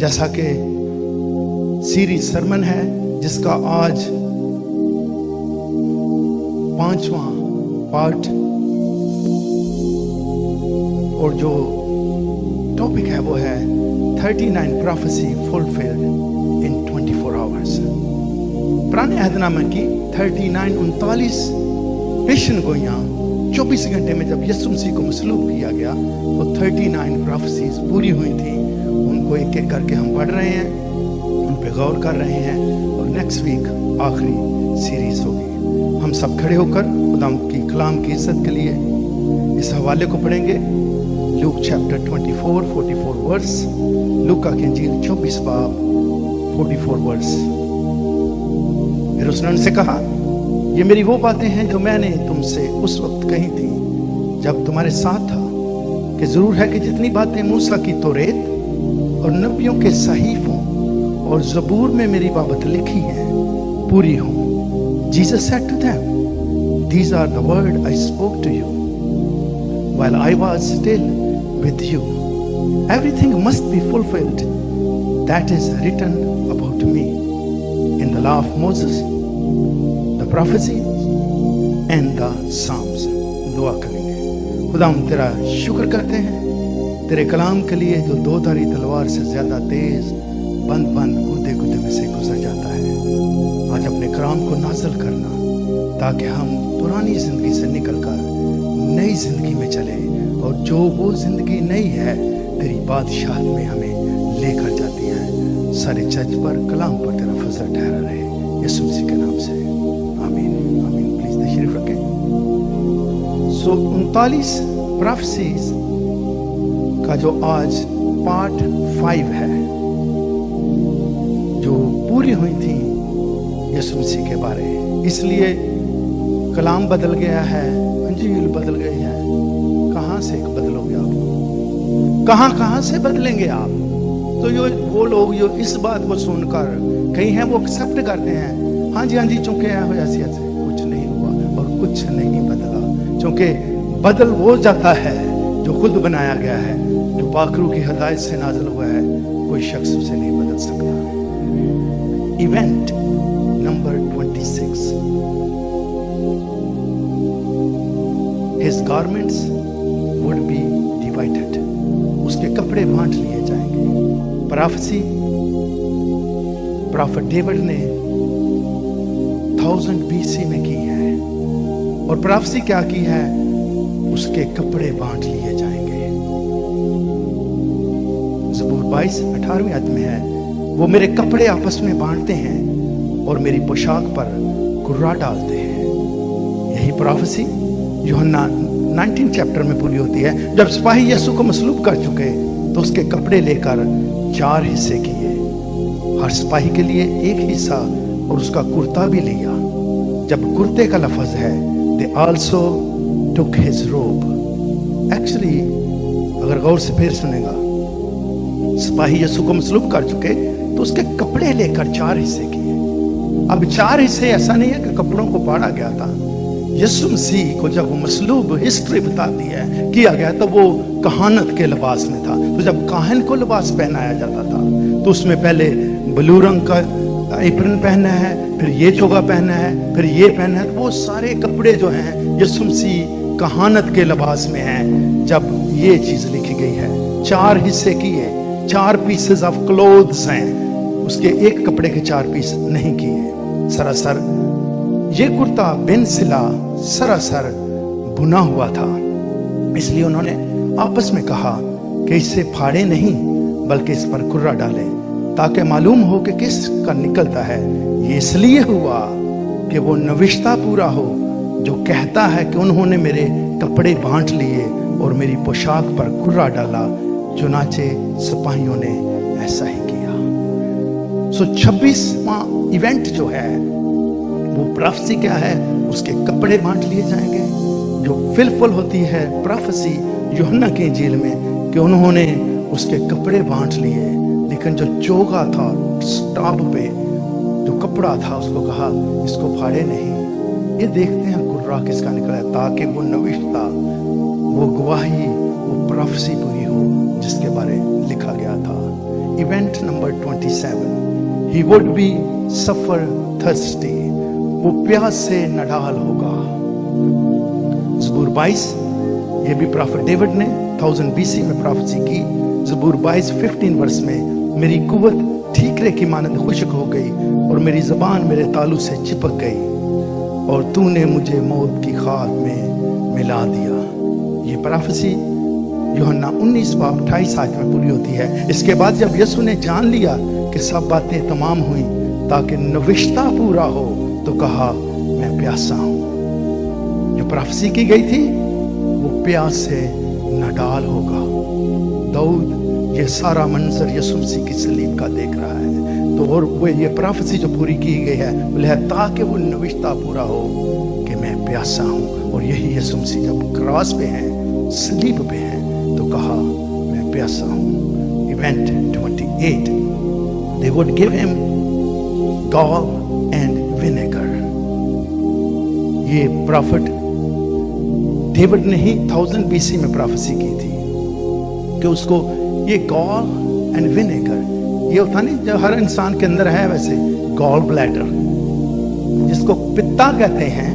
जैसा कि सीरीज सरमन है जिसका आज 5वां पार्ट और जो टॉपिक है वो है 39 prophecy fulfilled in 24 hours। पुराने अहदनामे की 39 पेशन गोइयां 24 घंटे में जब यीशु मसीह को मसलूब किया गया तो 39 प्रोफेसीज पूरी हुई थी। उनको एक एक करके हम पढ़ रहे हैं, उन पे गौर कर रहे हैं और नेक्स्ट वीक आखिरी सीरीज होगी। हम सब खड़े होकर खुदा की कलाम की इज्जत के लिए इस हवाले को पढ़ेंगे। लूक चैप्टर 44 वर्स, लूका की इंजील 24 बाब 44 वर्स। फिर उसने उनसे कहा, ये मेरी वो बातें हैं जो मैंने तुमसे उस वक्त कही थी जब तुम्हारे साथ था, कि जरूर है कि जितनी बातें मूसा की तौरेत और नबियों के सहीफों और ज़बूर में मेरी बाबत लिखी हैं पूरी हों। Jesus said to them, these are the word I spoke to you while I was still with you. Everything must be fulfilled that is written about me in the law of Moses, the prophecies and the Psalms। दुआ करेंगे। खुदा हम तेरा शुक्र करते हैं तेरे कलाम के लिए जो दो धारी तलवार से ज्यादा तेज बंद गुदे में से गुजर जाता है। आज अपने कलाम को नाज़िल करना ताकि हम पुरानी जिंदगी से निकलकर नई जिंदगी में चले और जो वो जिंदगी नई है तेरी बादशाहत में हमें लेकर जाती है। सारे चर्च पर कलाम पर तेरा फजल ठहरा रहे, यीशु मसीह के नाम से आमीन आमीन। प्लीज तशरीफ रखें। 39 प्रोफेसीज का जो आज पार्ट 5 है जो पूरी हुई थी यीशु मसीह के बारे। इसलिए कलाम बदल गया है, अंजील बदल गई है। कहाँ से बदलोगे आप? कहाँ से बदलेंगे आप? तो वो लोग जो इस बात को सुनकर कहीं हैं वो एक्सेप्ट करते हैं, हाँ जी चूंकि ऐसे कुछ नहीं हुआ और कुछ नहीं बदला। क्योंकि बदल वो जाता है जो खुद बनाया गया है, जो पाखरू की हदायत से नाज़िल हुआ है, कोई शख्स उसे नहीं बदल सकता। Event number 26, His garments would be divided। उसके कपड़े बांट लिए जाएंगे। प्रोफेसी प्रॉफिट डेविड ने 1000 BC में की है और प्रोफेसी क्या की है? उसके कपड़े बांट लिए जाएंगे। ज़बूर 22:18 आयत में है, वो मेरे कपड़े आपस में बांटते हैं और मेरी पोशाक पर कुर्रा डालते हैं। यही प्रोफेसी यूहन्ना 19 चैप्टर में पूरी होती है। जब सिपाही यीशु को मसलूब कर चुके तो उसके कपड़े लेकर 4 हिस्से किए, हर सिपाही के लिए एक हिस्सा और उसका कुर्ता भी लिया। जब कुर्ते का लफ्ज है they also took his robe। Actually अगर गौर से फिर सुनेगा, सिपाही यीशु को मसलूब कर चुके तो उसके कपड़े लेकर 4 हिस्से किए। अब 4 हिस्से ऐसा नहीं है कि कपड़ों को बांटा गया था। यीशु मसीह को जब वो मसलूब हिस्ट्री बताती है किया गया तो वो कहानत के लिबास में था। तो जब काहन को लिबास पहनाया जाता था तो उसमें पहले ब्लू रंग का एप्रन पहना है, फिर ये चोगा पहना है, फिर ये पहना है। वो सारे कपड़े जो हैं यीशु मसीह कहानत के लिबास में हैं। जब ये चीज लिखी गई है 4 हिस्से किए, 4 पीसेस ऑफ क्लोथ्स हैं, उसके एक कपड़े के 4 पीस नहीं किए। सरासर ये कुर्ता बिन सिला सरासर बुना हुआ था, इसलिए उन्होंने आपस में कहा कि इसे फाड़े नहीं बल्कि इस पर कुर्रा डालें ताकि मालूम हो कि किसका निकलता है। ये इसलिए हुआ कि वो नविश्ता पूरा हो जो कहता है कि उन्होंने मेरे कपड़े बांट लिए और मेरी पोशाक पर कुर्रा डाला। चुनाचे सिपाहियों ने ऐसा ही किया। 26वां इवेंट जो है वो प्रोफेसी क्या है? उसके कपड़े बांट लिए जाएंगे, जो फिलफुल होती है प्रोफेसी यूहन्ना की इंजील में कि उन्होंने उसके कपड़े बांट लिए। लेकिन जो चोगा था स्टॉप पे जो कपड़ा था उसको कहा इसको फाड़े नहीं। ये देखते हैं कुर्रा किसका निकला है ताकि वो नविश्ता, वो गवाही, वो प्रोफेसी पूरी हो जिसके बारे लिखा गया था। Event number 27. He would be suffer thirsty. वो प्यास से नडाल होगा। ज़बूर 22, ये भी प्रॉफिट डेविड ने 1000 BC में प्रोफेसी की। ज़बूर 22 15 वर्ष में, मेरी कुव्वत ठीकरे की मानंद खुश्क हो गई और मेरी ज़बान मेरे तालू से चिपक गई और तूने मुझे मौत की खाक में मिला दिया। ये प्रोफेसी यूहन्ना 19 बाब 28 आयत में पूरी होती है। इसके बाद जब यीशु ने जान लिया कि सब बातें तमाम हुई ताकि नविश्ता पूरा हो, तो कहा मैं प्यासा हूं। जो प्रोफेसी की गई थी वो प्यास से नडाल होगा। दाऊद ये सारा मंजर यीशु मसीह की सलीब का देख रहा है, तो और वो ये प्रोफेसी जो पूरी की गई है बोले है ताकि वो नविश्ता पूरा हो कि मैं प्यासा हूं। और यही यीशु मसीह जब क्रॉस पे हैं, सलीब पे हैं, तो कहा मैं प्यासा हूं। Event 28, they would give him gall and vinegar. ये प्रॉफिट डेविड ने ही 1000 BC में प्रोफेसी की थी कि उसको ये गॉल एंड विनेगर, ये होता नहीं जो हर इंसान के अंदर है वैसे, गॉल ब्लैडर जिसको पित्ता कहते हैं,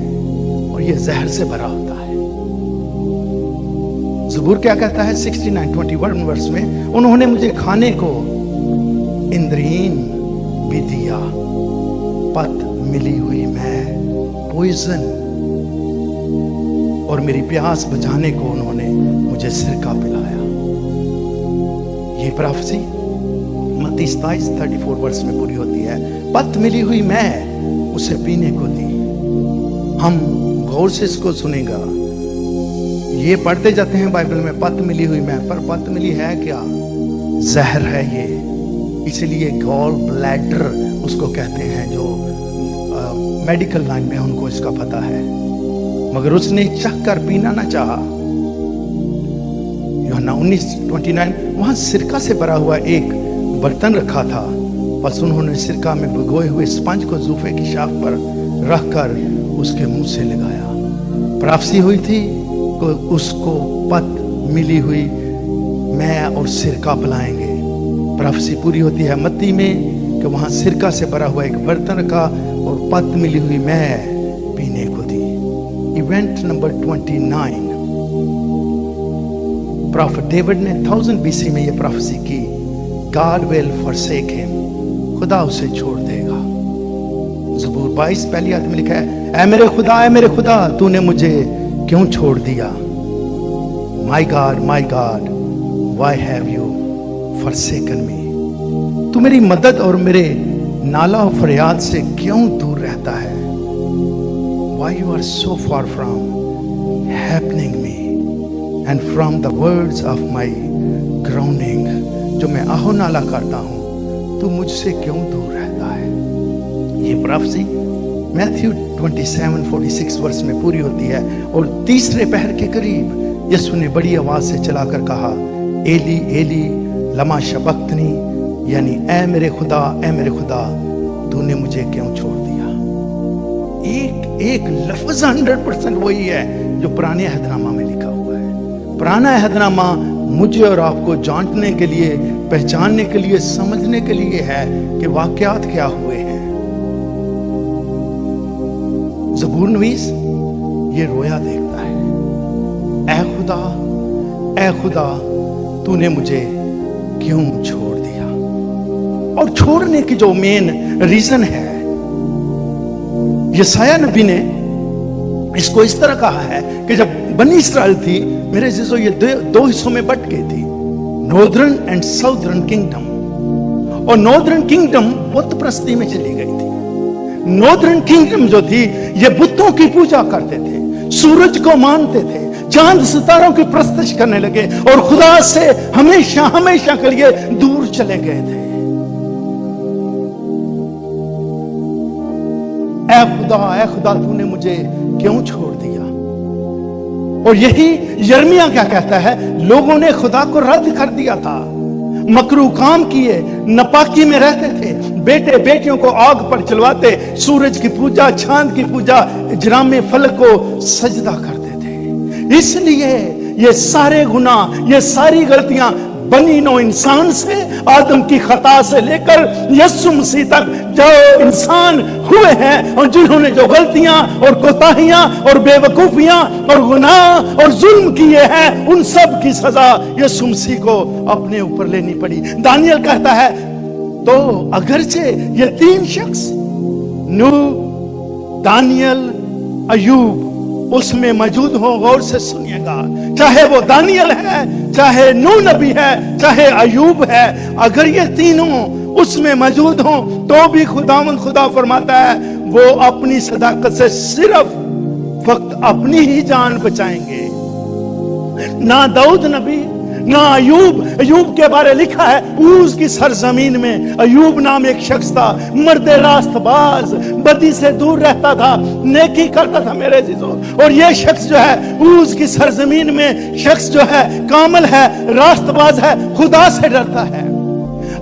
और ये जहर से भरा होता है। ज़बूर क्या कहता है 69:21 वर्ष में, उन्होंने मुझे खाने को इंद्रियन भी दिया, पत मिली हुई मैं, पॉइजन, और मेरी प्यास बुझाने को उन्होंने मुझे सिरका पिलाया। ये प्रोफेसी मत्ती 27:34 वर्ष में पूरी होती है। पत मिली हुई मैं उसे पीने को दी। हम गौर से इसको सुनेगा। ये पढ़ते जाते हैं बाइबल में पत मिली हुई मैं, पर पत मिली है क्या? जहर है ये। इसलिए गॉल ब्लैडर उसको कहते हैं, जो मेडिकल लाइन में उनको इसका पता है, मगर उसने चख कर पीना ना चाहा। यूहन्ना 19:29, वहां सिरका से भरा हुआ एक बर्तन रखा था, बस उन्होंने सिरका में भिगोए हुए स्पंज को जूफे की शाख पर रखकर उसके मुंह से लगाया। प्रोफेसी हुई थी कि उसको पत मिली हुई मैं और सिरका पिलाएंगे। प्रोफेसी पूरी होती है मत्ती में कि वहां सिरका से भरा हुआ एक बर्तन रखा और पत मिली हुई मैं पीने को दी। इवेंट नंबर 29, प्रॉफिट डेविड ने 1000 BC में यह प्रोफेसी की, गॉड विल forsake him, खुदा उसे छोड़ देगा। ज़बूर 22 पहली आयत में लिखा है, ऐ मेरे खुदा तूने मुझे क्यों छोड़ दिया? माई God why have you forsaken me? तू मेरी मदद और मेरे नाला और फरियाद से क्यों दूर रहता है? Why you are so far from helping me and from the words of my groaning? जो मैं आहो नाला करता हूं, तू मुझसे क्यों दूर रहता है? ये प्रोफेसी मैथ्यू 27:46 वर्ष में पूरी होती है। और तीसरे पहर के करीब यीशु ने बड़ी आवाज से चलाकर कहा, एली एली लमा शबक्तनी, यानी ऐ मेरे खुदा तूने मुझे क्यों छोड़ दिया? एक लफ्ज 100% वही है जो पुराने अहदनामा में लिखा हुआ है। पुराना अहदनामा मुझे और आपको जांचने के लिए, पहचानने के लिए, समझने के लिए है कि वाकयात क्या हुए हैं। ज़बूर नवीस ये रोया देखता है, ऐ खुदा तूने मुझे क्यों छोड़ दिया? और छोड़ने की जो मेन रीजन है, यशायाह नबी ने इसको इस तरह कहा है कि जब बनी इस्राएल थी, मेरे जिसो ये दो हिस्सों में बट गई थी, नॉर्दर्न एंड साउदर्न किंगडम। और नॉर्दर्न किंगडम बुत प्रस्ती में चली गई थी। नॉर्दर्न किंगडम जो थी ये बुतों की पूजा करते थे, सूरज को मानते थे, चांद सितारों की प्रस्तश करने लगे और खुदा से हमेशा के लिए दूर चले गए थे। ऐ खुदा तूने मुझे क्यों छोड़ दिया? और यही यिर्मयाह क्या कहता है, लोगों ने खुदा को रद्द कर दिया था, मकरू काम किए, नापाकी में रहते थे, बेटे बेटियों को आग पर चलवाते, सूरज की पूजा, चांद की पूजा, इजराम फलक को सजदा करते थे। इसलिए ये सारे गुनाह, ये सारी गलतियां बनी नौ इंसान से, आदम की खता से लेकर यीशु मसीह तक जो इंसान हुए हैं और जिन्होंने जो गलतियां और कोताहियां और बेवकूफियां और गुनाह और जुल्म किए हैं, उन सब की सजा यीशु मसीह को अपने ऊपर लेनी पड़ी। दानियल कहता है तो अगरचे ये तीन शख्स नूह, दानियल, अयूब उसमें मौजूद हो, गौर से सुनिएगा, चाहे वो दानियल है, चाहे नूह नबी है, चाहे अयूब है, अगर ये तीनों उसमें मौजूद हो तो भी खुदा फरमाता है वो अपनी सदाकत से सिर्फ वक्त अपनी ही जान बचाएंगे। ना दाऊद नबी, ना अयूब के बारे लिखा है, ऊज की सरजमीन में अयूब नाम एक शख्स था, मर्द रास्तबाज, बदी से दूर रहता था, नेकी करता था मेरे जीजों। और ये शख्स जो है ऊज की सरजमीन में शख्स जो है कामल है, रास्तबाज है, खुदा से डरता है।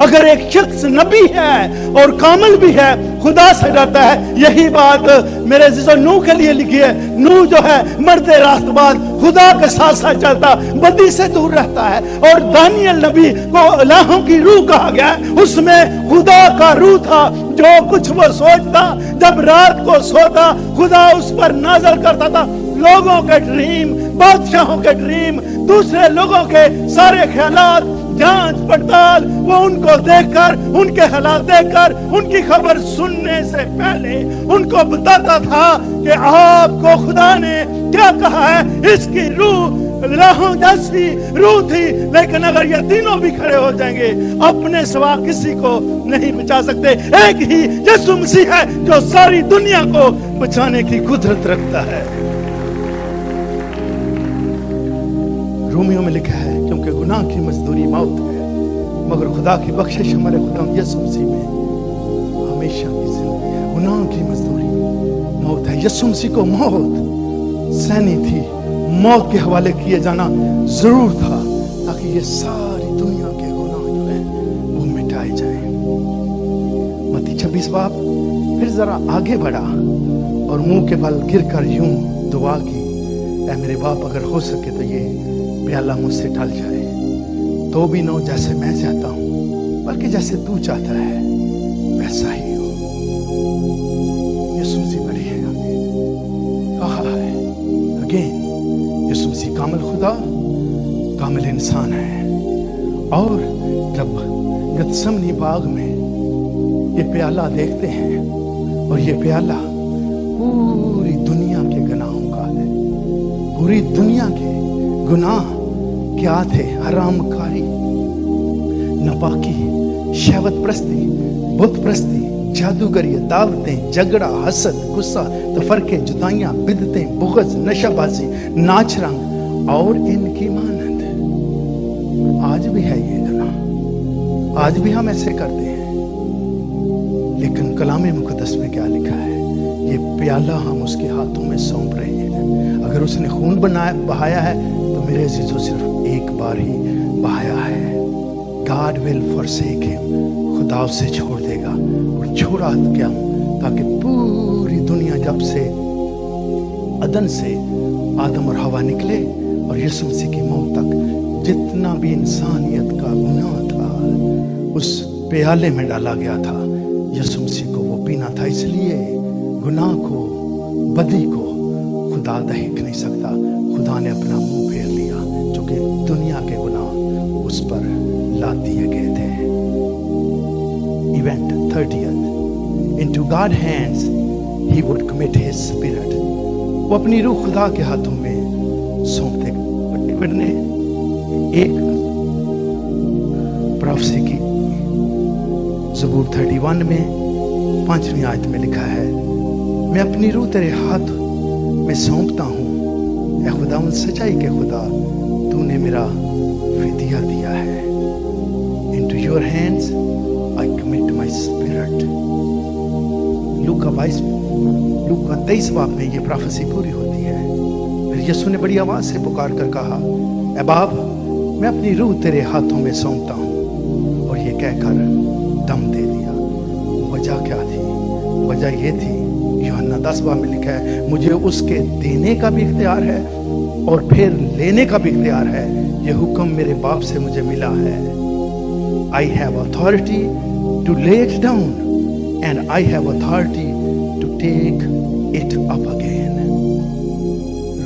अगर एक शख्स नबी है और कामल भी है, खुदा से डरता है, यही बात मेरे जीजों नूह के लिए लिखी है। नूह जो है मर्द रास्तबाज, खुदा के साथ साथ चलता, बदी से दूर रहता है। और दानियल नबी को इलाहों की रूह कहा गया है, उसमें खुदा का रूह था। जो कुछ वो सोचता, जब रात को सोता, खुदा उस पर नाज़िल करता था। लोगों के ड्रीम, बादशाहों के ड्रीम, दूसरे लोगों के सारे ख्यालात, जांच पड़ताल, वो उनको देखकर, उनके हालात देखकर, उनकी खबर सुनने से पहले उनको बताता था कि आपको खुदा ने क्या कहा है। इसकी रूह राहों जैसी रूह थी, लेकिन अगर ये तीनों भी खड़े हो जाएंगे, अपने सिवा किसी को नहीं बचा सकते। एक ही यीशु मसीह है जो सारी दुनिया को बचाने की कुदरत रखता है। रोमियो में लिखा है, क्योंकि गुनाह की मजदूरी मौत है, मगर खुदा की बख्शिश हमारे खुदा यीशु मसीह में हमेशा की जिंदगी है। गुनाह की मजदूरी मौत है। यीशु मसीह को मौत सहनी थी, मौत के हवाले किए जाना जरूर था, ताकि ये सारी दुनिया के गुनाह जो है वो मिटाए जाए। मत्ती 26 बाब फिर जरा आगे बढ़ा और मुंह के बल गिरकर यूं दुआ की, ऐ मेरे बाप, अगर हो सके तो ये प्याला मुझसे टल जाए, तो भी न जैसे मैं चाहता हूं, बल्कि जैसे तू चाहता है वैसा ही हो। यीशु मसीह बड़ी है, कहा है अगेन, यीशु मसीह कामिल खुदा, कामिल इंसान है। और जब गतसमनी बाग में ये प्याला देखते हैं, और ये प्याला पूरी दुनिया के गुनाहों का है। पूरी दुनिया के गुनाह क्या थे? हरामकारी, नापाकी, शहवत प्रस्ती, बुत प्रस्ती, जादूगरी, दावतें, झगड़ा, हसद, गुस्सा, तफरके, जुदाइयां, बिदतें, बुग़्ज़, नशाबाजी, नाच रंग और इनकी मानत। आज भी है ये गुनाह, आज भी हम ऐसे करते हैं। लेकिन कलाम मुक़द्दस में क्या लिखा है? ये प्याला हम उसके हाथों में सौंप रहे हैं। अगर उसने खून बहाया है तो मेरे अज़ीज़ों सिर्फ एक बार ही बहाया है। God will forsake him, खुदा उसे छोड़ देगा। और छोड़ा क्या? ताकि पूरी दुनिया जब से अदन से आदम और हवा निकले और यीशु मसीह की मौत तक जितना भी इंसानियत का गुनाह था उस प्याले में डाला गया था। यीशु मसीह को वो पीना था, इसलिए गुनाह को, बदी को खुदा देख नहीं सकता। खुदा ने अपना मुंह फेर लिया, क्योंकि दुनिया के गुनाह उस पर लाद दिए गए थे। Event 30th, into God's hands he would commit his spirit. वो अपनी रूह खुदा के हाथों में सौंप देगा। फिर ने एक प्रोफेसी की ज़बूर 31 में 5वीं आयत में लिखा है, मैं अपनी रूह तेरे हाथ में सौंपता हूँ, ऐ खुदा सच्चाई के खुदा, तूने मेरा फिदिया दिया है। Into your hands I commit my spirit. लूका 23 बाब में ये प्रोफेसी पूरी होती है। फिर यीशु ने बड़ी आवाज से पुकार कर कहा, ऐ बाप, मैं अपनी रूह तेरे हाथों में सौंपता हूँ। और ये कहकर दम दे दिया। वजह क्या थी? वजह ये थी, यूहन्ना 10 बाब में लिखा है, मुझे उसके देने का भी इख्तियार है और फिर लेने का भी इख्तियार है। یہ حکم میرے باپ سے مجھے ملا ہے. I have authority to lay it down and I have authority to take it up again.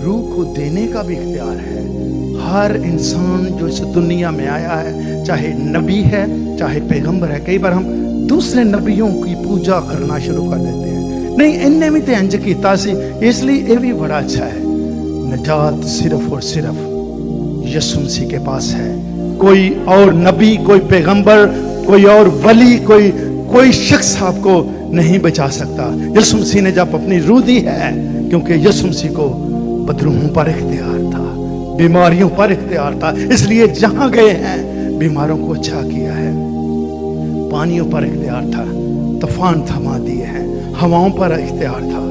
روح کو دینے کا بھی اختیار ہے. ہر انسان جو اس دنیا میں آیا ہے, چاہے نبی ہے چاہے پیغمبر ہے. کئی بار ہم دوسرے نبیوں کی پوجا کرنا شروع کر دیتے ہیں. نہیں, انہیں بھی تو انج کیتا سی, اس لیے یہ بھی بڑا اچھا ہے. نجات صرف اور صرف یسوع مسیح کے پاس ہے. کوئی اور نبی, کوئی پیغمبر, کوئی اور ولی, کوئی شخص آپ کو نہیں بچا سکتا. یسوع مسیح نے جب اپنی روح دی ہے, کیونکہ یسوع مسیح کو بدروحوں پر اختیار تھا, بیماریوں پر اختیار تھا, اس لیے جہاں گئے ہیں بیماروں کو اچھا کیا ہے. پانیوں پر اختیار تھا, طوفان تھما دیے ہیں. ہواؤں پر اختیار تھا,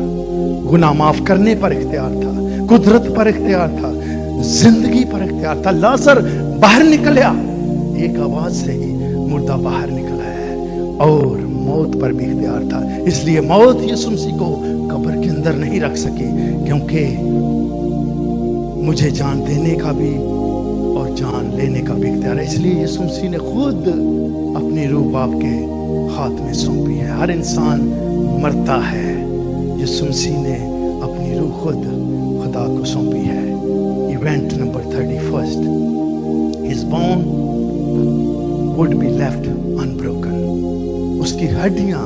گناہ معاف کرنے پر اختیار تھا, قدرت پر اختیار تھا, زندگی پر اختیار تھا. لازر باہر نکلیا, ایک آواز سے ہی مردہ باہر نکلا ہے. اور موت پر بھی اختیار تھا. اس لیے موت یسوع مسیح کو قبر کے اندر نہیں رکھ سکی, کیونکہ مجھے جان دینے کا بھی اور جان لینے کا بھی اختیار ہے. اس لیے یسوع مسیح نے خود اپنی روح باپ کے ہاتھ میں سونپی ہے. ہر انسان مرتا ہے, یسوع مسیح نے اپنی روح خود خدا کو سونپی ہے. Event number 31, his bone would be left unbroken. اس کی ہڈیاں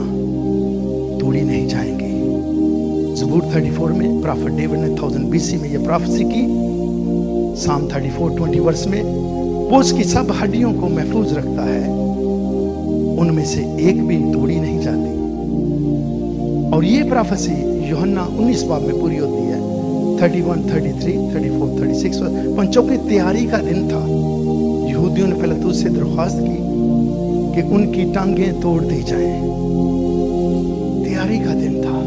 توڑی نہیں جائیں گی. زبور 34 میں پرافٹ ڈیوڈ نے 1000 BC میں یہ پروفیسی کی. سام 34:20 ورس میں وہ اس کی سب ہڈیوں کو محفوظ رکھتا ہے, ان میں سے ایک بھی توڑی نہیں جاتی. اور یہ پروفیسی یوحنا 19 باب میں پوری ہوتی ہے. 31, 33, 34, 36 پنچوں کی تیاری کا دن تھا. یہودیوں نے پلاطس سے درخواست کی کہ ان کی ٹانگیں توڑ دی جائیں. تیاری کا دن تھا.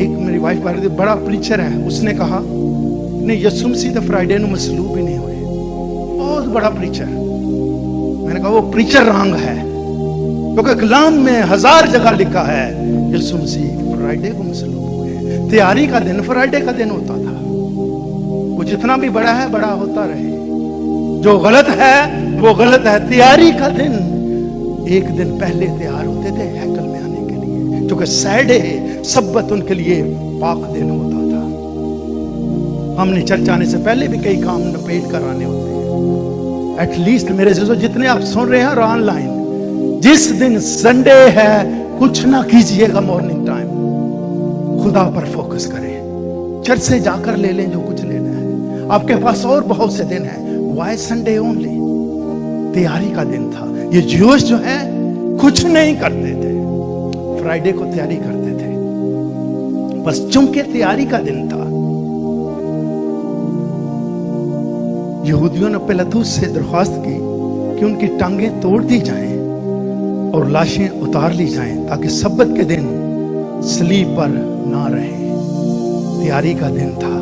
ایک میری وائف بڑا پریچر ہے, اس نے کہا نہیں, یسوع مسیح تو فرائیڈے نو مصلوب ہی نہیں ہوئے. بہت بڑا پریچر. میں نے کہا وہ پریچر رانگ ہے, کیونکہ کلام میں 1000 جگہ لکھا ہے یسوع مسیح فرائیڈے کو مصلوب. تیاری کا دن فرائیڈے کا دن ہوتا تھا. وہ جتنا بھی بڑا ہے بڑا ہوتا رہے, جو غلط ہے وہ غلط ہے. تیاری کا دن ایک دن پہلے تیار ہوتے تھے ہیکل میں آنے کے لیے, کیونکہ سیڈے سبت ان کے لیے پاک دن ہوتا تھا. ہم نے چرچ آنے سے پہلے بھی کئی کام نپیٹ کرانے ہوتے ہیں. ایٹ لیسٹ میرے سے جتنے آپ سن رہے ہیں اور آن لائن, جس دن سنڈے ہے کچھ نہ کیجئے گا. مارننگ ٹائم خدا پر فوکس کریں. چرچ سے جا کر لے لیں جو کچھ لینا ہے. آپ کے پاس اور بہت سے دن ہیں. Why Sunday only? تیاری کا دن تھا. یہ جوش جو ہے کچھ نہیں کرتے تھے, فرائیڈے کو تیاری کرتے تھے. بس چونکہ تیاری کا دن تھا, یہودیوں نے پلاطس سے درخواست کی کہ ان کی ٹانگیں توڑ دی جائیں اور لاشیں اتار لی جائیں, تاکہ سبت کے دن سلیب پر نہ رہے. تیاری کا دن تھا,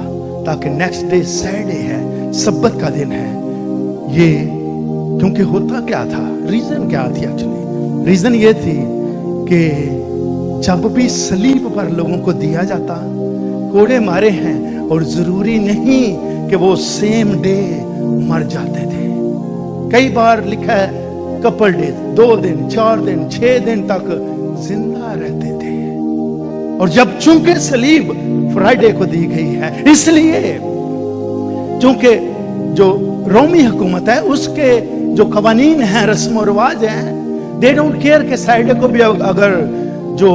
تاکہ نیکسٹ ڈے سیٹرڈے ہے, سبت کا دن ہے. یہ کیونکہ ہوتا کیا تھا, ریزن کیا تھی ایکچولی؟ ریزن یہ تھی کہ جب بھی سلیب پر لوگوں کو دیا جاتا, کوڑے مارے ہیں اور ضروری نہیں کہ وہ سیم ڈے مر جاتے تھے. کئی بار لکھا ہے کپل ڈیز, 2 دن 4 دن 6 دن تک زندہ رہتے تھے. اور جب چونکہ سلیب فرائیڈے کو دی گئی ہے, اس لیے چونکہ جو رومی حکومت ہے اس کے جو قوانین ہیں, رسم و رواج ہیں, they don't care کہ سیٹرڈے کو بھی اگر جو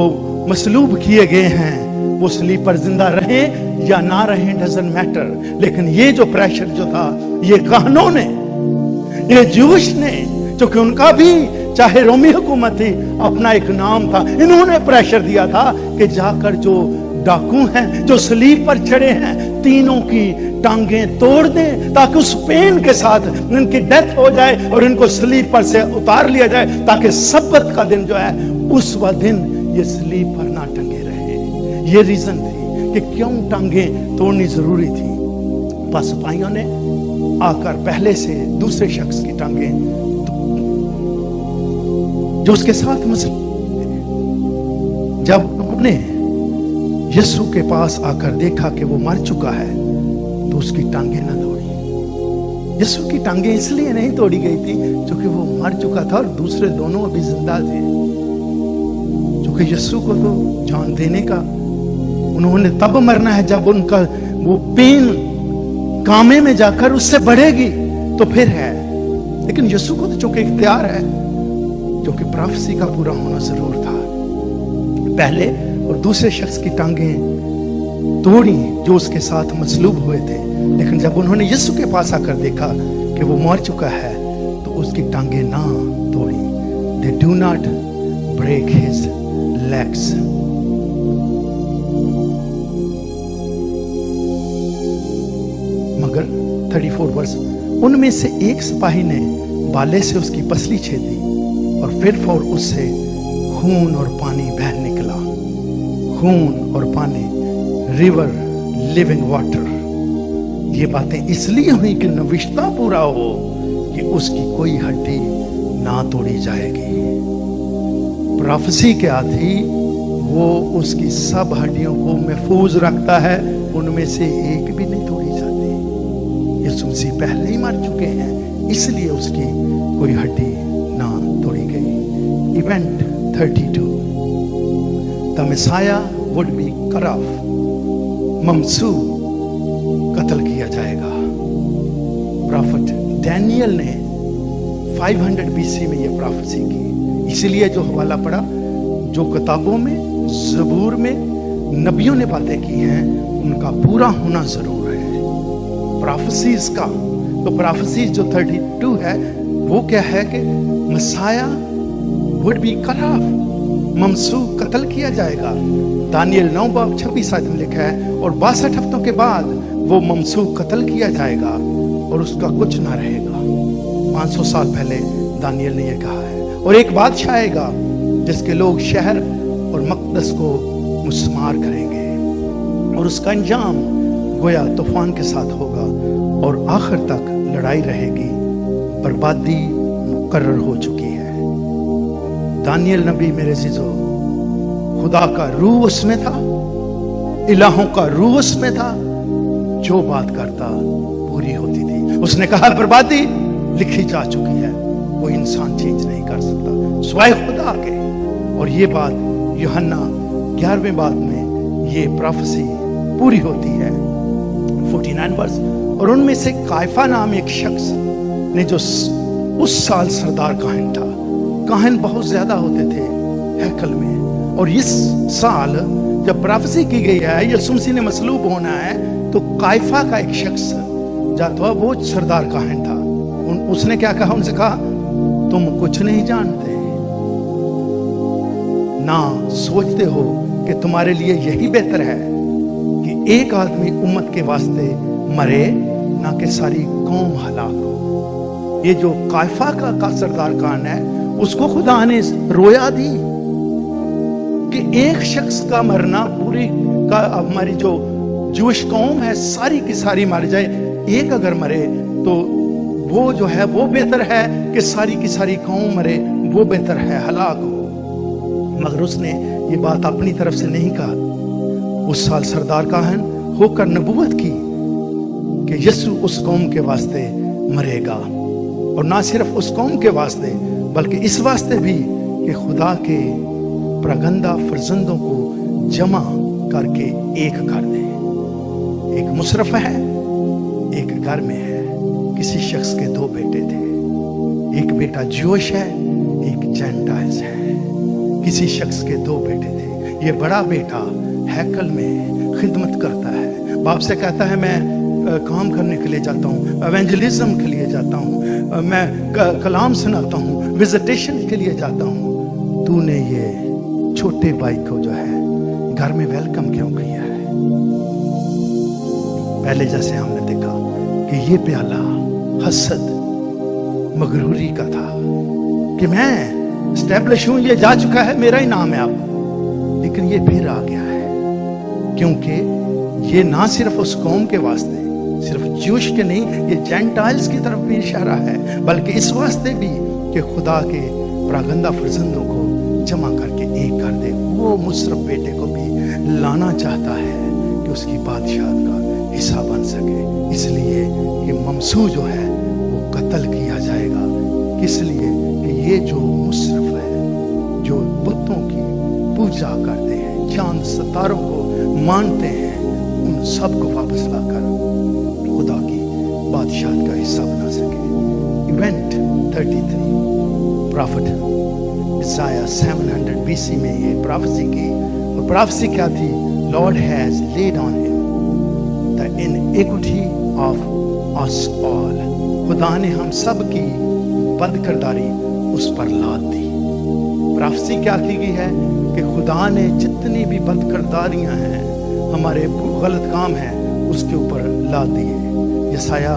مصلوب کیے گئے ہیں وہ سلیب پر زندہ رہیں یا نہ رہیں, ڈزنٹ میٹر. لیکن یہ جو پریشر جو تھا, یہ کہنوں نے, یہ جوش نے, چونکہ ان کا بھی چاہے رومی حکومت تھی اپنا ایک نام تھا, انہوں نے پریشر دیا تھا کہ جا کر جو ڈاکو ہیں جو سلیب پر چڑھے ہیں تینوں کی ٹانگیں توڑ دیں, تاکہ اس پین کے ساتھ ان کی ڈیتھ ہو جائے اور ان کو سلیب پر سے اتار لیا جائے, تاکہ سبت کا دن جو ہے اس وقت دن یہ سلیب پر نہ ٹنگے رہے. یہ ریزن تھی کہ کیوں ٹانگیں توڑنی ضروری تھی. بس سپاہیوں نے آ کر پہلے سے دوسرے شخص کی ٹانگیں جو اس کے ساتھ مسلم, جب انہوں نے یسوع کے پاس آ کر دیکھا کہ وہ مر چکا ہے تو اس کی ٹانگیں نہ توڑی. यीशु की टांगें इसलिए नहीं तोड़ी गई थी क्योंकि वो मर चुका था और दूसरे दोनों अभी जिंदा थे। क्योंकि यीशु को तो जान देने का उन्होंने तब मरना है जब उनका वो पेन कामे में जाकर उससे बढ़ेगी तो फिर है। लेकिन यीशु को तो चूंकि इख्तियार है, क्योंकि प्रोफेसी का पूरा होना जरूर था। पहले और दूसरे शख्स की टांगें तोड़ी जो उसके साथ मसलूब हुए थे, लेकिन जब उन्होंने यीशु के पास आकर देखा कि वो मर चुका है तो उसकी टांगें ना तोड़ी। They do not break his legs. मगर 34 वर्ष, उनमें से एक सिपाही ने बाले से उसकी पसली छेदी और फिर फौर उससे खून और पानी बह निकला। खून और पानी, रिवर लिविंग वाटर। ये बातें इसलिए हुई कि नविश्ता पूरा हो कि उसकी कोई हड्डी ना तोड़ी जाएगी। प्रोफेसी क्या थी? वो उसकी सब हड्डियों को महफूज रखता है, उनमें से एक भी नहीं तोड़ी जाती। यीशु मसीह पहले ही मर चुके हैं, इसलिए उसकी कोई हड्डी ना तोड़ी गई। Event 32, the messiah would be cut off. ममसू कत्ल किया जाएगा। प्रॉफिट डैनियल ने 500 BC में यह प्रोफेसी की। इसीलिए जो हवाला पड़ा, जो किताबों में, ज़बूर में नबियों ने बातें की हैं, उनका पूरा होना जरूर है। प्रोफेसीज का तो प्रोफेसीज जो 32 है वो क्या है कि messiah would be cut off, ममसू कत्ल किया जाएगा। दानियल 9:26 में लिखा है, और 62 हफ्तों के बाद वो ममसू कत्ल किया जाएगा और उसका कुछ ना रहेगा। 500 साल पहले दानियल ने यह कहा है। और एक बादशाह आएगा जिसके लोग शहर और मकदस को मुस्मार करेंगे और उसका अंजाम गोया तूफान के साथ होगा और आखिर तक लड़ाई रहेगी। बर्बादी मुकर्रर हो चुकी है। दानियल नबी मेरे अज़ीज़ों, खुदा का रूह उसमें था, इलाहों का रूह उसमें था, जो बात करता पूरी होती थी। उसने कहा बर्बादी लिखी जा चुकी है, कोई इंसान चेंज नहीं कर सकता, स्वयं खुदा के। और ये बात यूहन्ना 11वें बाब में ये प्रोफेसी पूरी होती है। 49 वर्ष, और उनमें से कायफा नाम एक शख्स ने, जो उस साल सरदार काहिन था। काहिन बहुत ज्यादा होते थे हैकल में, और इस साल जब प्रोफेसी की गई है यीशु मसीह ने मसलूब होना है, तो कायफा का एक शख्स जाता, वो सरदार काहिन था। उसने क्या कहा? उनसे कहा तुम कुछ नहीं जानते, ना सोचते हो कि तुम्हारे लिए यही बेहतर है कि एक आदमी उम्मत के वास्ते मरे, ना कि सारी कौम हलाक हो। ये जो कायफा का सरदार कान है, उसको खुदा ने रोया दी कि एक शख्स का मरना पूरी का, हमारी जो जूश कौम है सारी की सारी मर जाए, एक अगर मरे तो वो जो है वो बेहतर है कि सारी की सारी कौम मरे, वो बेहतर है हलाक हो। मगर उसने ये बात अपनी तरफ से नहीं कहा। उस साल सरदार काहन होकर नबूवत की कि यीशु उस कौम के वास्ते मरेगा, और ना सिर्फ उस कौम के वास्ते बल्कि इस वास्ते भी कि खुदा के प्रगंदा फर्जंदों को जमा करके एक कर दे। एक मुशरफ है, एक घर में है। किसी शख्स के दो बेटे थे, एक बेटा जोश है, एक जेंटाइल्स है। किसी शख्स के दो बेटे थे। ये बड़ा बेटा हैकल में खिदमत करता है, बाप से कहता है मैं काम करने के लिए जाता हूँ, एवेंजलिज्म के लिए जाता हूँ, मैं कलाम सुनाता हूँ, विजिटेशन के लिए जाता हूँ। तूने ये छोटे भाई को जो है घर में वेलकम क्यों किया है? पहले जैसे हमने देखा कि ये प्याला हसद मगरूरी का था कि मैं एस्टेब्लिश हूं, ये जा चुका है, मेरा ही नाम है अब। लेकिन ये फिर आ गया है, क्योंकि ये ना सिर्फ उस कौम के वास्ते, सिर्फ ज्यूश के नहीं, ये जेंटाइल्स की तरफ भी इशारा है, बल्कि इस वास्ते भी कि खुदा के प्रागंदा फर्जंदों को जमा करके एक कर दे। वो मुशरफ बेटे को भी लाना चाहता है कि उसकी बादशाहत का हिस्सा बन सके। इसलिए ये ममसू जो है कत्ल किया जाएगा। किस लिए? कि ये जो मुसरफ है, जो बुतों की पूजा करते हैं, चांद सितारों को मानते हैं, उन सब को वापस लाकर खुदा की बादशाहत का हिस्सा बना सके। इवेंट 33 प्रॉफिट इसाया 700 BC में ये प्रोफेसी की, और प्रोफेसी क्या थी? Lord has laid on him the iniquity of us all. खुदा ने हम सब की बदकिरदारी उस पर लाद दी। प्रोफेसी क्या की गई है? कि खुदा ने जितनी भी बदकिरदारियां हैं, हमारे गलत काम हैं, उसके ऊपर लाद दिए। यसाया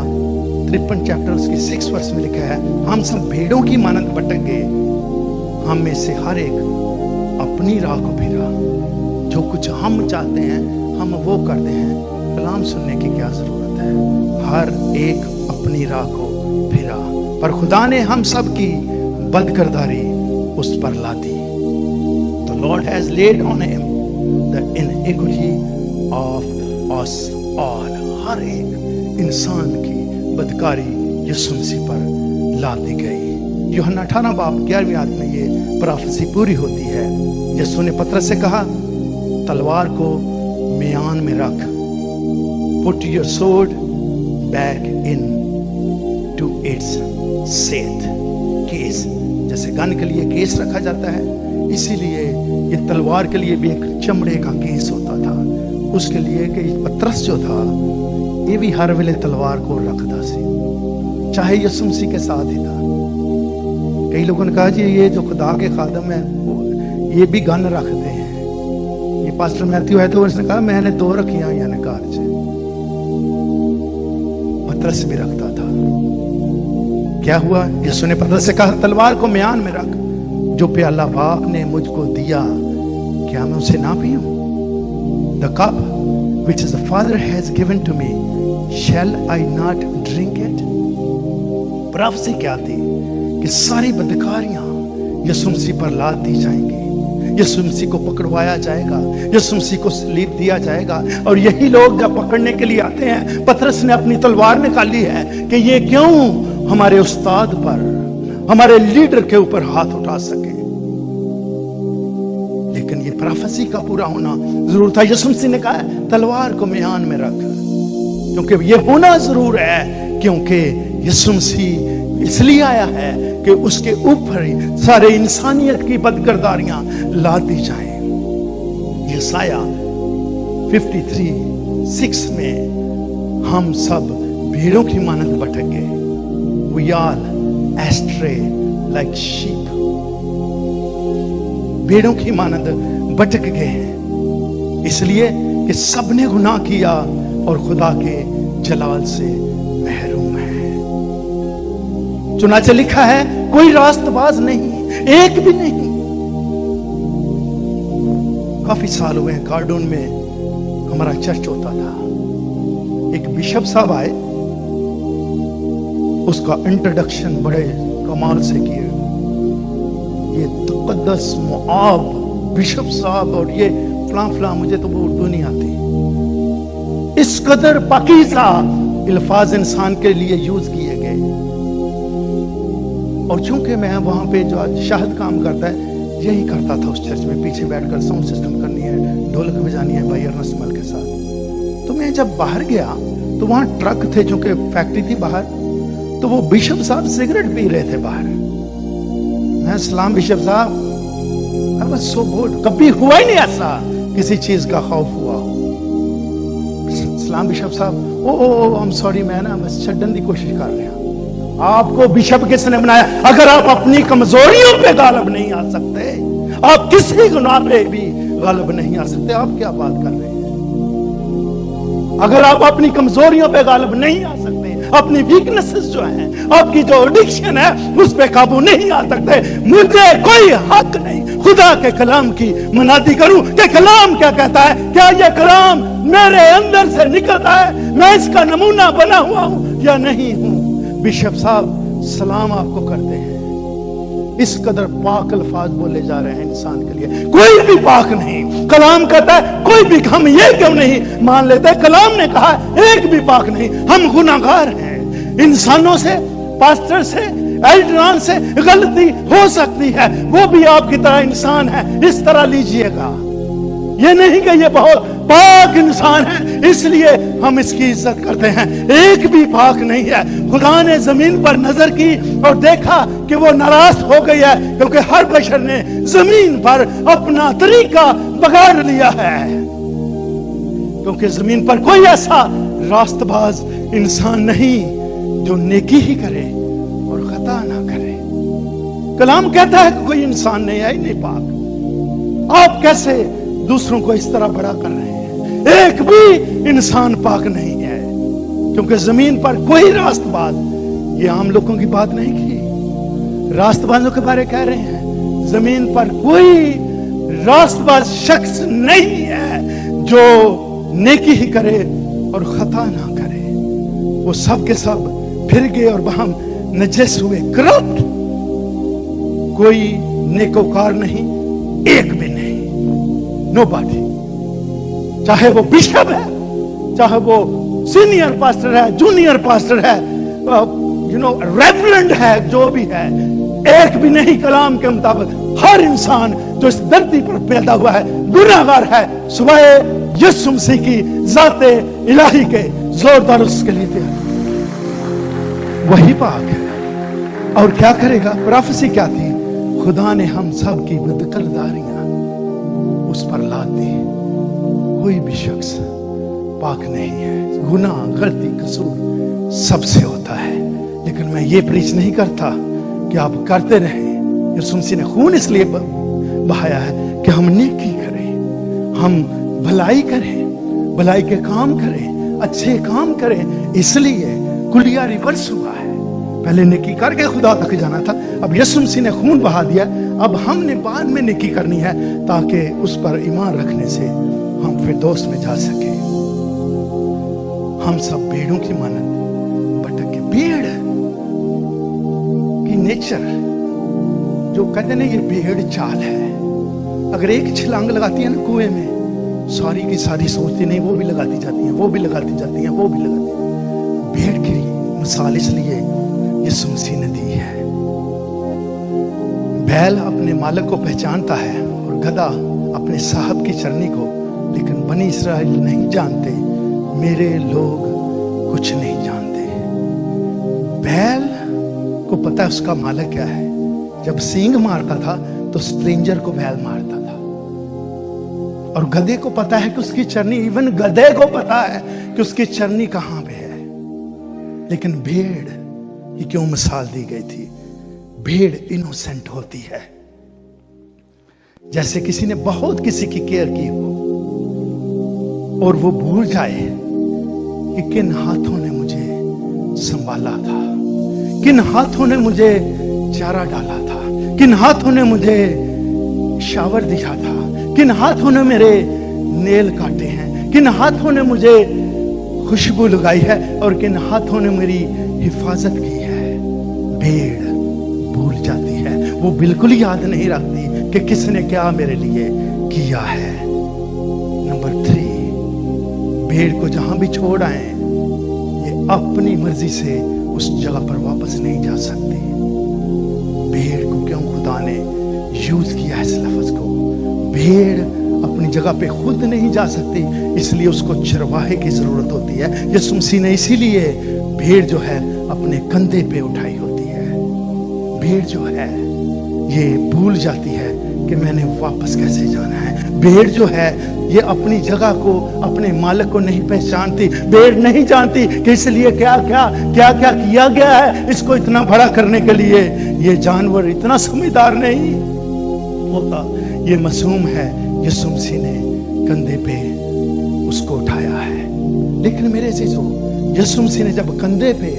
53 चैप्टर उसकी 6 वर्ष में लिखा है, हम सब भेड़ों की मानंद भटक गए, हम में से हर एक अपनी राह को फिरा। जो कुछ हम चाहते हैं हम वो करते हैं, कलाम सुनने की क्या जरूरत है? हर एक अपनी राह को फिरा, पर खुदा ने हम सब की बदकिरदारी उस पर ला दी। The Lord has laid on him the iniquity of us all। हर एक इंसान की बदकारी यीशु मसीह पर ला दी गई। यूहन्ना 18 बाब 11वीं आयत में ये प्रोफेसी पूरी होती है। यीशु ने पतरस से कहा, तलवार को म्यान में रख, put your sword back into its set case. जैसे गन के लिए केस रखा जाता है, इसीलिए ये तलवार के लिए भी एक चमड़े का केस होता था। उसके लिए कि पतरस जो था ये भी हर वेले तलवार को रखता सी, चाहे यीशु मसीह के साथ ही था। कई लोगों ने कहा जी ये जो खुदा के खादम है ये भी गन रखते हैं। ये पास्टर मैथ्यू है तो उसने कहा मैंने 2 रखियां यानी कार से। पतरस भी रखता था। क्या हुआ? यीशु ने पतरस से कहा, तलवार को म्यान में रख, जो प्याला बाप ने मुझको दिया क्या मैं उसे ना पीऊं? The cup which the Father has given to me, shall I not drink it? Prophecy क्या थी? कि सारी बदकारियां यीशु मसीह पर लाद दी जाएंगी, यीशु मसीह को पकड़वाया जाएगा, यीशु मसीह को सलीब दिया जाएगा। और यही लोग जब पकड़ने के लिए आते हैं, पतरस ने अपनी तलवार निकाली है कि ये क्यों हमारे उस्ताद पर, हमारे लीडर के ऊपर हाथ उठा सके। लेकिन ये प्रोफेसी का पूरा होना जरूर था। यीशु मसीह ने कहा तलवार को म्यान में रख, क्योंकि ये होना जरूर है, क्योंकि यीशु मसीह इसलिए आया है कि उसके ऊपर सारे इंसानियत की बदकिरदारियां ला दी जाएं। यसाया 53:6 में हम सब भेड़ों की मानंद भटक गए। We all astray like sheep। भेड़ों की मानंद भटक गए हैं, इसलिए कि सबने गुनाह किया और खुदा के जलाल से महरूम है। चुनाचे लिखा है कोई रास्तबाज नहीं, एक भी नहीं। काफी साल हुए हैं, कार्डून में हमारा चर्च होता था। एक बिशप साहब आए, उसका इंट्रोडक्शन बड़े कमाल से किए। ये तकद्दस मुआब बिशप साहब और ये फलां मुझे तो वो उर्दू नहीं आती। इस कदर पाकीज़ा अल्फाज इंसान के लिए यूज किए गए। और चूंकि मैं वहां पे जो आज शाहिद काम करता है यही करता था उस चर्च में, पीछे बैठकर साउंड सिस्टम करनी है, ढोलक बजानी है भाई अरनस मल के साथ। तो मैं जब बाहर गया तो वहां ट्रक थे, चूंकि फैक्ट्री थी बाहर, तो वो बिशप साहब सिगरेट पी रहे थे बाहर। मैं सलाम बिशप साहब, आई वाज सो बोल्ड, कभी हुआ ही नहीं ऐसा किसी चीज का खौफ हुआ हो। सलाम बिशप साहब, ओ आई एम सॉरी, मैं ना बस छड्डन की कोशिश कर रहा। आपको बिशप किसने बनाया? अगर आप अपनी कमजोरियों पे गालिब नहीं आ सकते, आप किसी गुनाह पे भी गालिब नहीं आ सकते, आप क्या बात कर रहे हैं? अगर आप अपनी कमजोरियों पे गालिब नहीं आ सकते, अपनी वीकनेसेस जो हैं, आपकी जो एडिक्शन है उस पे काबू नहीं आ सकते, मुझे कोई हक नहीं खुदा के कलाम की मनादी करूं कि कलाम क्या कहता है। क्या ये कलाम मेरे अंदर से निकलता है? मैं इसका नमूना बना हुआ हूं या नहीं हूं? बिशप साहब सलाम आपको करते हैं। इस कदर पाक अल्फाज बोले जा रहे हैं इंसान के लिए। कोई भी पाक नहीं, कलाम कहता है कोई भी। हम ये क्यों नहीं मान लेते? कलाम ने कहा एक भी पाक नहीं, हम गुनाहगार हैं, इंसानों से पास्टर से, एल्डरान से गलती हो सकती है, वो भी आपकी तरह इंसान है, इस तरह लीजिएगा। ये नहीं कि ये बहुत पाक इंसान है इसलिए हम इसकी इज्जत करते हैं, एक भी पाक नहीं है। खुदा ने जमीन पर नजर की और देखा कि वो नाराज हो गई है, क्योंकि हर बशर ने जमीन पर अपना तरीका बिगाड़ लिया है। क्योंकि जमीन पर कोई ऐसा रास्तबाज इंसान नहीं जो नेकी ही करे और खता ना करे। कलाम कहता है कि कोई इंसान नहीं है, नहीं पाक। आप कैसे दूसरों को इस तरह बड़ा कर रहे हैं? एक भी इंसान पाक नहीं है, क्योंकि जमीन पर कोई रास्तबाज, ये आम लोगों की बात नहीं की, रास्तबाजों के बारे कह रहे हैं। जमीन पर कोई रास्तबाज शख्स नहीं है जो नेकी ही करे और खता ना करे। वो सब के सब फिर गए और वहां नजस हुए, करप्ट। कोई नेकोकार नहीं, एक भी नहीं, नोबॉडी। चाहे वो बिशप है, चाहे वो सीनियर पास्टर है, जूनियर पास्टर है, रेवरेंड है, जो भी है, एक भी नहीं। कलाम के मुताबिक हर इंसान जो इस धरती पर पैदा हुआ है गुनाहगार है, सिवाय यीशु मसीह की ज़ाते इलाही के। जोरदार उसके लिए दिया, वही पाक है। और क्या करेगा? प्रोफेसी क्या थी? खुदा ने हम सब की बदकिरदारियां उस पर लाद दी। कोई भी शख्स पाक नहीं है, गुनाह, गलती, कसूर सबसे होता है। लेकिन मैं ये प्रीच नहीं करता कि आप करते रहें। यीशु मसीह ने खून इसलिए बहाया है कि हम नेकी करें, हम भलाई करें, भलाई के काम करें, अच्छे काम करें। इसलिए कुलिया रिवर्स हुआ है। पहले नेकी करके खुदा तक जाना था, अब यीशु मसीह ने खून बहा दिया। अब हमने बाद में नेकी करनी है ताकि उस पर ईमान रखने से हम फिरदौस में जा सके। हम सब भेड़ों की मानद भटक के, भेड़ की नेचर जो कहते ना, ये भेड़ चाल है। अगर एक छलांग लगाती है ना कुएं में, सारी की सारी सोचती नहीं, वो भी लगाती जाती है, वो भी लगाती जाती है, वो भी लगाती है। भेड़ की मिसाल इसलिए यीशु मसीह ने दी है। बैल अपने मालिक को पहचानता है और गधा अपने साहब की चरनी को, लेकिन बनी इस्राएल नहीं जानते, मेरे लोग कुछ नहीं जानते। बैल को पता है उसका मालिक क्या है। जब सींग मारता था तो स्ट्रेंजर को बैल मारता था। और गधे को पता है कि उसकी चरनी, इवन गधे को पता है कि उसकी चरनी कहां पे है। लेकिन भेड़ की क्यों मिसाल दी गई थी? भेड़ इनोसेंट होती है, जैसे किसी ने बहुत किसी की केयर की हो और वो भूल जाए कि किन हाथों ने मुझे संभाला था, किन हाथों ने मुझे चारा डाला था, किन हाथों ने मुझे शावर दिया था, किन हाथों ने मेरे नेल काटे हैं, किन हाथों ने मुझे खुशबू लगाई है और किन हाथों ने मेरी हिफाजत की है। भेड़ भूल जाती है, वो बिल्कुल याद नहीं रखती कि किसने क्या मेरे लिए किया है। नंबर 3, भेड़ को जहां भी छोड़ आए, ये अपनी मर्जी से उस जगह पर वापस नहीं जा सकती। भेड़ को क्यों खुदा ने यूज किया इस लफ्ज को? भेड़ अपनी जगह पे खुद नहीं जा सकती, इसलिए उसको चरवाहे की जरूरत होती है। यीशु मसीह ने इसीलिए भेड़ जो है अपने कंधे पे उठाई होती है। भेड़ जो है ये भूल जाती है कि मैंने वापस कैसे जाना है। भेड़ जो है ये अपनी जगह को, अपने मालिक को नहीं पहचानती। भेड़ नहीं जानती कि इसलिए क्या किया गया है इसको इतना बड़ा करने के लिए। ये जानवर इतना समझदार नहीं होता, ये मासूम है। यीशु मसीह ने कंधे पे उसको उठाया है। लेकिन मेरे चीजों, यीशु मसीह ने जब कंधे पे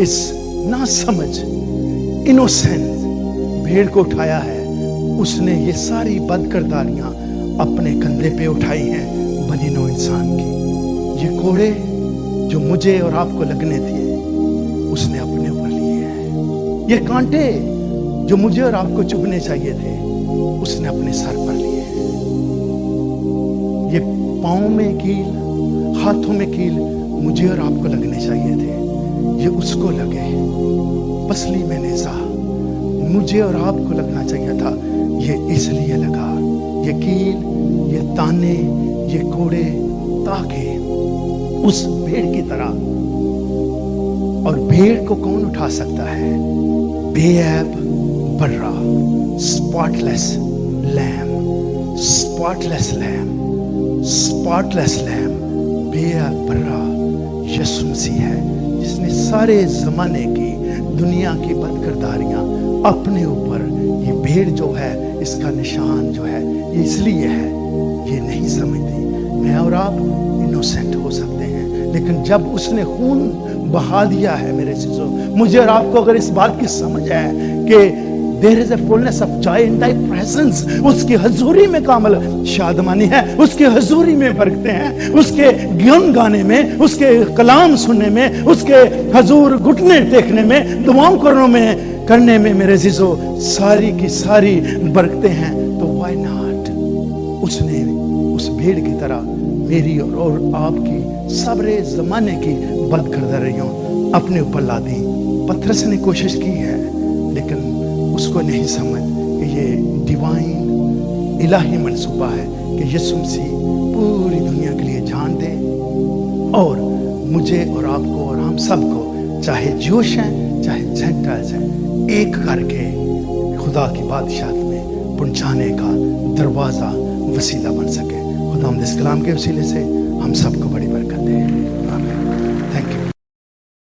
इस ना समझ इनोसेंट भेड़ को उठाया है, उसने ये सारी बदकिरदारियां अपने कंधे पे उठाई हैं बनी नौ इंसान की। ये कोड़े जो मुझे और आपको लगने थे उसने अपने ऊपर लिए हैं। ये कांटे जो मुझे और आपको चुभने चाहिए थे उसने अपने सर पर लिए हैं। ये पाँव में कील, हाथों में कील मुझे और आपको लगने चाहिए थे, ये उसको लगे। पसली में नेज़ा। मुझे और आपको लगना चाहिए था, ये इसलिए लगा, ये कील, ये ताने, ये कोड़े, ताकि उस भेड़ की तरह। और भेड़ को कौन उठा सकता है? बेऐब बर्रा, spotless lamb, spotless lamb, spotless lamb, बेऐब बर्रा यीशु मसीह है, जिसने सारे ज़माने की दुनिया की बदकिरदारियाँ अपने ऊपर, ये भेड़ जो है इसका निशान जो है ये इसलिए है, ये नहीं समझती। मैं और आप इनोसेंट हो सकते हैं, लेकिन जब उसने खून बहा दिया है मेरे चीज़ों, मुझे और आपको अगर इस बात की समझ है कि there is a fullness of joy in thy presence, उसकी हजूरी में कामल शादमानी है, उसकी हजूरी में बरकतें हैं, उसके ज्ञान गाने में, उसके कलाम सुनने में, उसके हजूर घुटने टेकने में, दुआओं करने में मेरे अजीजों सारी की सारी बरकतें हैं। तो why not? उसने उस भेड़ की तरह मेरी और आपकी सबरे ज़माने की बदकिरदारियों अपने ऊपर ला दी। पतरस ने कोशिश की है, लेकिन उसको नहीं समझ कि ये डिवाइन इलाही मंसूबा है कि यीशु मसीह पूरी दुनिया के लिए जान दे और मुझे और आपको और हम सबको, चाहे ज्यूश हैं चाहे जेंटाइल्स हैं, एक करके खुदा की बादशाहत में पहुंचाने का दरवाज़ा वसीला बन सके। खुदा इस कलाम के वसीले से हम सबको बड़ी